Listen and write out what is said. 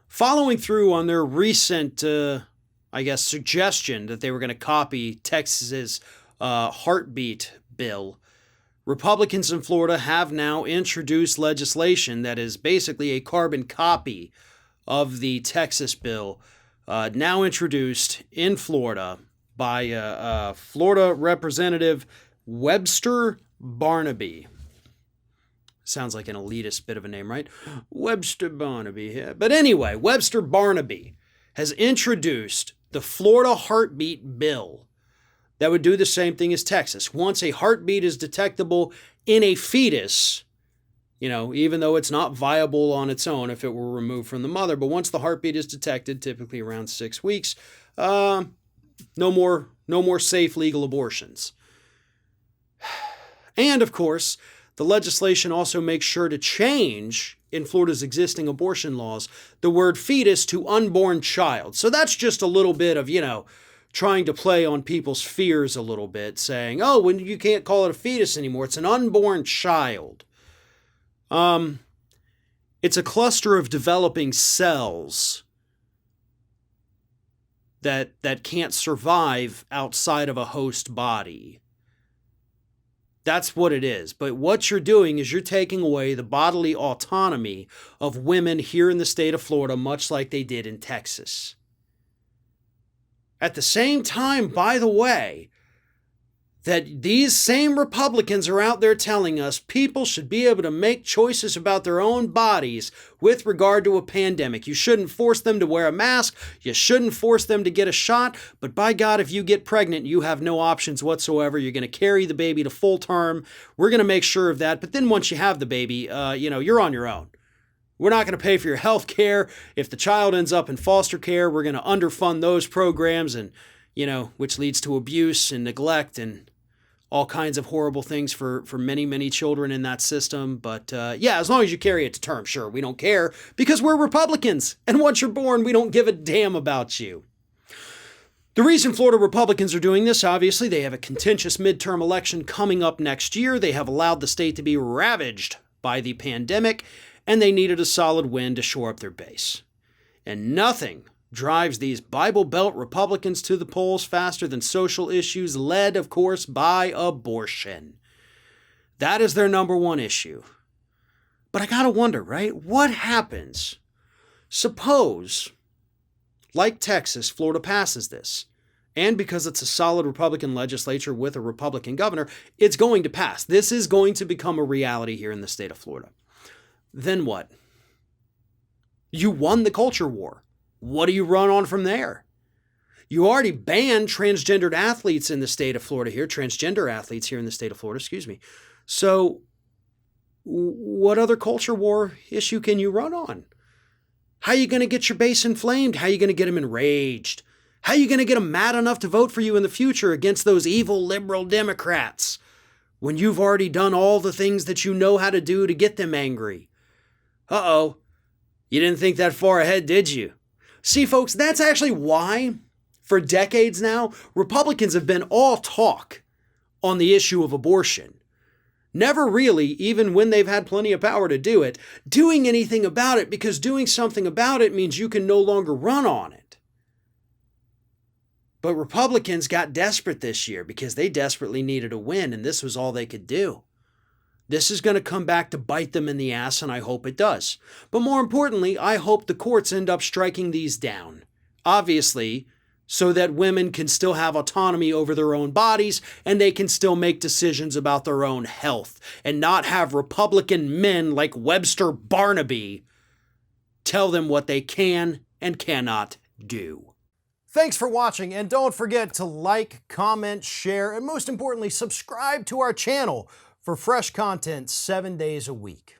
Following through on their recent, suggestion that they were going to copy Texas's heartbeat bill, Republicans in Florida have now introduced legislation that is basically a carbon copy of the Texas bill, now introduced in Florida by Florida Representative Webster Barnaby. Sounds like an elitist bit of a name, right? Webster Barnaby. Yeah. But anyway, Webster Barnaby has introduced the Florida heartbeat bill that would do the same thing as Texas. Once a heartbeat is detectable in a fetus, even though it's not viable on its own if it were removed from the mother, but once the heartbeat is detected, typically around 6 weeks, no more safe legal abortions. And of course, the legislation also makes sure to change, in Florida's existing abortion laws, the word fetus to unborn child. So that's just a little bit of, trying to play on people's fears a little bit, saying, oh, when you can't call it a fetus anymore, it's an unborn child. It's a cluster of developing cells that can't survive outside of a host body. That's what it is. But what you're doing is you're taking away the bodily autonomy of women here in the state of Florida, much like they did in Texas. At the same time, by the way, that these same Republicans are out there telling us people should be able to make choices about their own bodies with regard to a pandemic. You shouldn't force them to wear a mask. You shouldn't force them to get a shot. But by God, if you get pregnant, you have no options whatsoever. You're going to carry the baby to full term. We're going to make sure of that. But then once you have the baby, you're on your own. We're not going to pay for your health care. If the child ends up in foster care, we're going to underfund those programs, and which leads to abuse and neglect and all kinds of horrible things for many, many children in that system. But as long as you carry it to term, sure, we don't care because we're Republicans. And once you're born, we don't give a damn about you. The reason Florida Republicans are doing this, obviously, they have a contentious midterm election coming up next year. They have allowed the state to be ravaged by the pandemic, and they needed a solid win to shore up their base. And nothing drives these Bible Belt Republicans to the polls faster than social issues, led, of course, by abortion. That is their number one issue. But I gotta wonder, right? What happens? Suppose, like Texas, Florida passes this. And because it's a solid Republican legislature with a Republican governor, it's going to pass. This is going to become a reality here in the state of Florida. Then what? You won the culture war. What do you run on from there? You already banned transgendered athletes in the state of Florida here, transgender athletes here in the state of Florida, excuse me. So what other culture war issue can you run on? How are you going to get your base inflamed? How are you going to get them enraged? How are you going to get them mad enough to vote for you in the future against those evil liberal Democrats when you've already done all the things that you know how to do to get them angry? Uh-oh, you didn't think that far ahead, did you? See, folks, that's actually why, for decades now, Republicans have been all talk on the issue of abortion. Never really, even when they've had plenty of power to do it, doing anything about it, because doing something about it means you can no longer run on it. But Republicans got desperate this year because they desperately needed a win, and this was all they could do. This is going to come back to bite them in the ass, and I hope it does. But more importantly, I hope the courts end up striking these down. Obviously, so that women can still have autonomy over their own bodies and they can still make decisions about their own health and not have Republican men like Webster Barnaby tell them what they can and cannot do. Thanks for watching, and don't forget to like, comment, share, and most importantly, subscribe to our channel for fresh content 7 days a week.